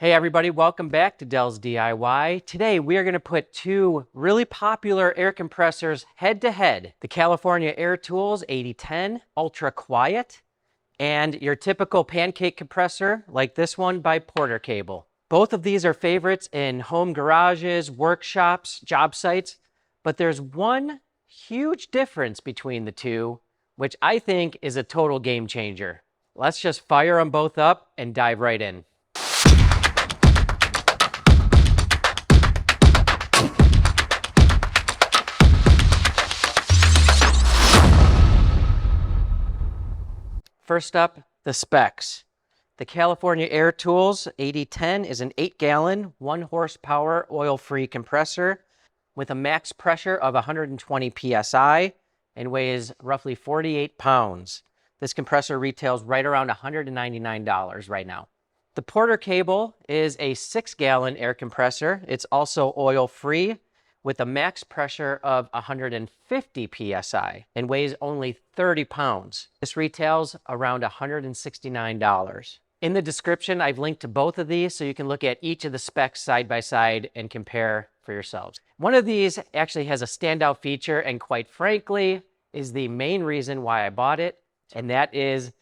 Hey everybody, welcome back to Dell's DIY. Today we are going to put two really popular air compressors head to head. The California Air Tools 8010 Ultra Quiet and your typical Pancake compressor like this one by Porter Cable. Both of these are favorites in home garages, workshops, job sites, but there's one huge difference between the two, which I think is a total game changer. Let's just fire them both up and dive right in. First up, the specs. The California Air Tools 8010 is an 8-gallon, 1 horsepower, oil-free compressor with a max pressure of 120 psi and weighs roughly 48 pounds. This compressor retails right around $199 right now. The Porter Cable is a 6-gallon air compressor. It's also oil-free with a max pressure of 150 psi and weighs only 30 pounds. This retails around $169. In the description, I've linked to both of these so you can look at each of the specs side by side and compare for yourselves. One of these actually has a standout feature and quite frankly is the main reason why I bought it, and that is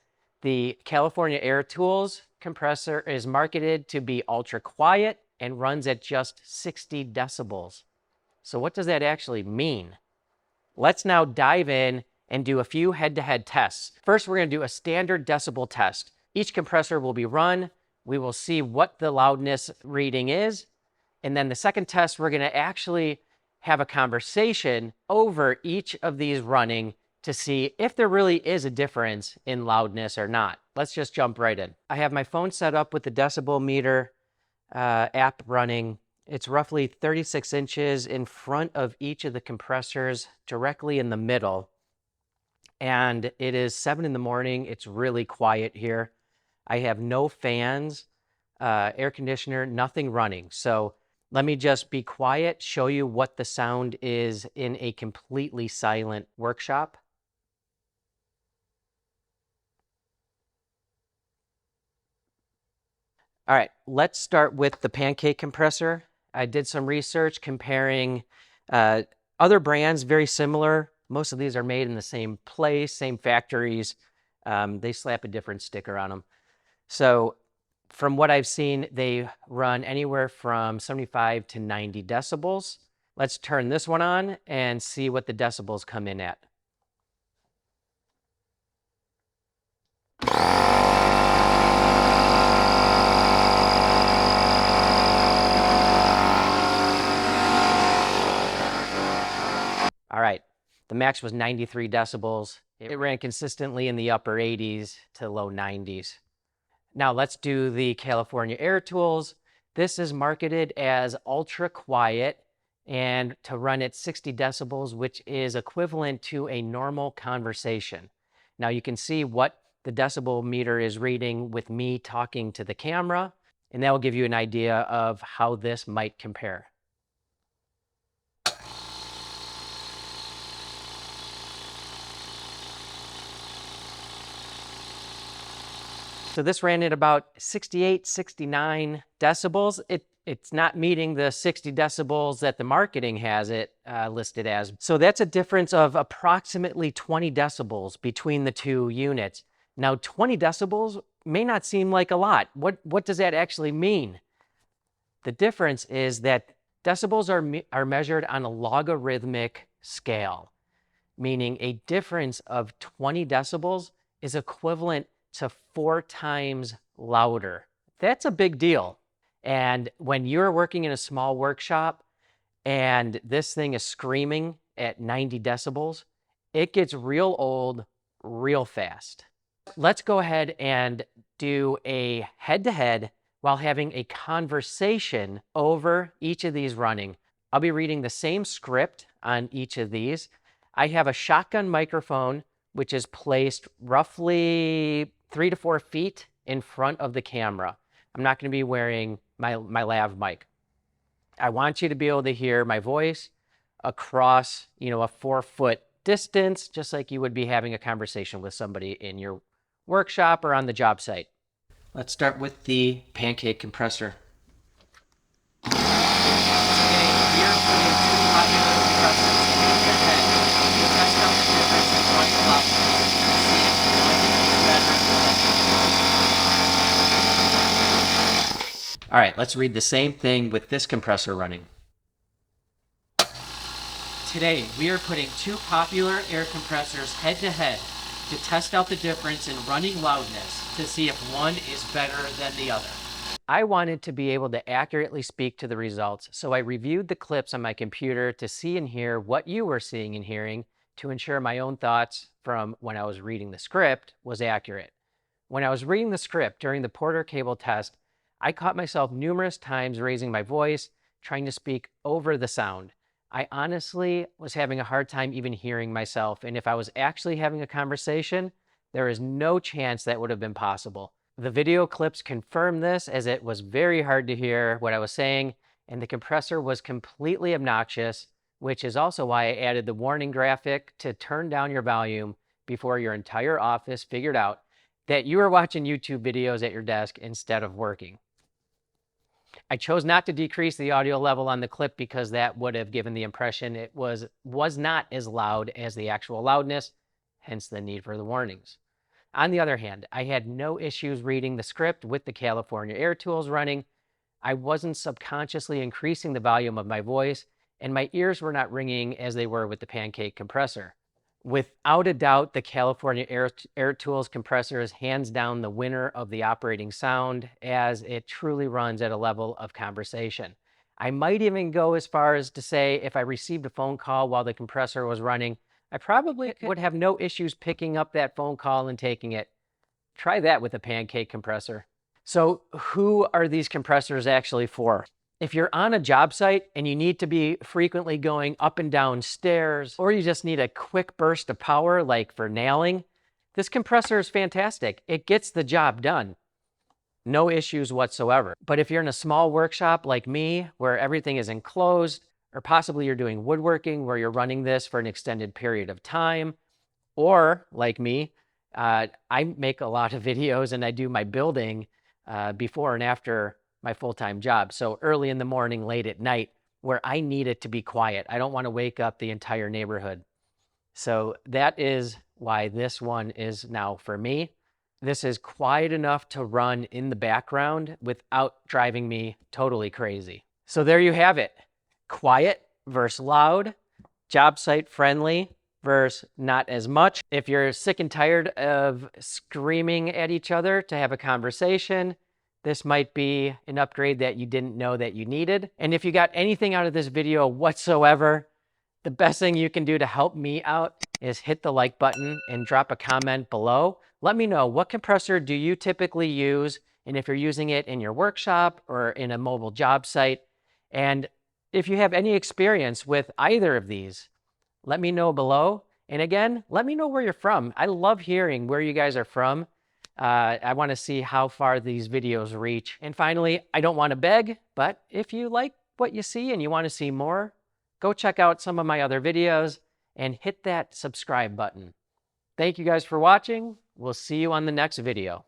the California Air Tools compressor is marketed to be ultra quiet and runs at just 60 decibels. So what does that actually mean? Let's now dive in and do a few head-to-head tests. First, we're going to do a standard decibel test. Each compressor will be run. We will see what the loudness reading is. And then the second test, we're going to actually have a conversation over each of these running to see if there really is a difference in loudness or not. Let's just jump right in. I have my phone set up with the decibel meter app running. It's roughly 36 inches in front of each of the compressors, directly in the middle. And it is 7 in the morning. It's really quiet here. I have no fans, air conditioner, nothing running. So let me just be quiet, show you what the sound is in a completely silent workshop. All right, let's start with the Pancake compressor. I did some research comparing other brands, very similar. Most of these are made in the same place, same factories. They slap a different sticker on them. So from what I've seen, they run anywhere from 75 to 90 decibels. Let's turn this one on and see what the decibels come in at. All right, the max was 93 decibels. It ran consistently in the upper 80s to low 90s. Now let's do the California Air Tools. This is marketed as ultra quiet and to run at 60 decibels, which is equivalent to a normal conversation. Now you can see what the decibel meter is reading with me talking to the camera, and that will give you an idea of how this might compare. So this ran at about 68, 69 decibels. It's not meeting the 60 decibels that the marketing has it listed as. So that's a difference of approximately 20 decibels between the two units. Now 20 decibels may not seem like a lot. What does that actually mean? The difference is that decibels are measured on a logarithmic scale, meaning a difference of 20 decibels is equivalent to 4 times louder. That's a big deal. And when you're working in a small workshop and this thing is screaming at 90 decibels, it gets real old real fast. Let's go ahead and do a head-to-head while having a conversation over each of these running. I'll be reading the same script on each of these. I have a shotgun microphone, which is placed roughly 3 to 4 feet in front of the camera. I'm not going to be wearing my lav mic. I want you to be able to hear my voice across, a 4-foot distance, just like you would be having a conversation with somebody in your workshop or on the job site. Let's start with the Pancake compressor. All right, let's read the same thing with this compressor running. Today, we are putting two popular air compressors head to head to test out the difference in running loudness to see if one is better than the other. I wanted to be able to accurately speak to the results, so I reviewed the clips on my computer to see and hear what you were seeing and hearing to ensure my own thoughts from when I was reading the script was accurate. When I was reading the script during the Porter cable test, I caught myself numerous times raising my voice, trying to speak over the sound. I honestly was having a hard time even hearing myself, and if I was actually having a conversation, there is no chance that would have been possible. The video clips confirm this, as it was very hard to hear what I was saying, and the compressor was completely obnoxious, which is also why I added the warning graphic to turn down your volume before your entire office figured out that you were watching YouTube videos at your desk instead of working. I chose not to decrease the audio level on the clip because that would have given the impression it was not as loud as the actual loudness, hence the need for the warnings. On the other hand, I had no issues reading the script with the California Air tools running. I wasn't subconsciously increasing the volume of my voice, and my ears were not ringing as they were with the Pancake compressor. Without a doubt, the California Air Tools compressor is hands down the winner of the operating sound, as it truly runs at a level of conversation. I might even go as far as to say if I received a phone call while the compressor was running, I probably would have no issues picking up that phone call and taking it. Try that with a Pancake compressor. So who are these compressors actually for? If you're on a job site and you need to be frequently going up and down stairs, or you just need a quick burst of power, like for nailing, this compressor is fantastic. It gets the job done. No issues whatsoever. But if you're in a small workshop like me, where everything is enclosed, or possibly you're doing woodworking where you're running this for an extended period of time, or like me, I make a lot of videos and I do my building before and after my full-time job. So early in the morning, late at night, where I need it to be quiet. I don't want to wake up the entire neighborhood. So that is why this one is now for me. This is quiet enough to run in the background without driving me totally crazy. So there you have it. Quiet versus loud, job site friendly versus not as much. If you're sick and tired of screaming at each other to have a conversation, this might be an upgrade that you didn't know that you needed. And if you got anything out of this video whatsoever, the best thing you can do to help me out is hit the like button and drop a comment below. Let me know, what compressor do you typically use? And if you're using it in your workshop or in a mobile job site. And if you have any experience with either of these, let me know below. And again, let me know where you're from. I love hearing where you guys are from. I want to see how far these videos reach. And finally, I don't want to beg, but if you like what you see and you want to see more, go check out some of my other videos and hit that subscribe button. Thank you guys for watching. We'll see you on the next video.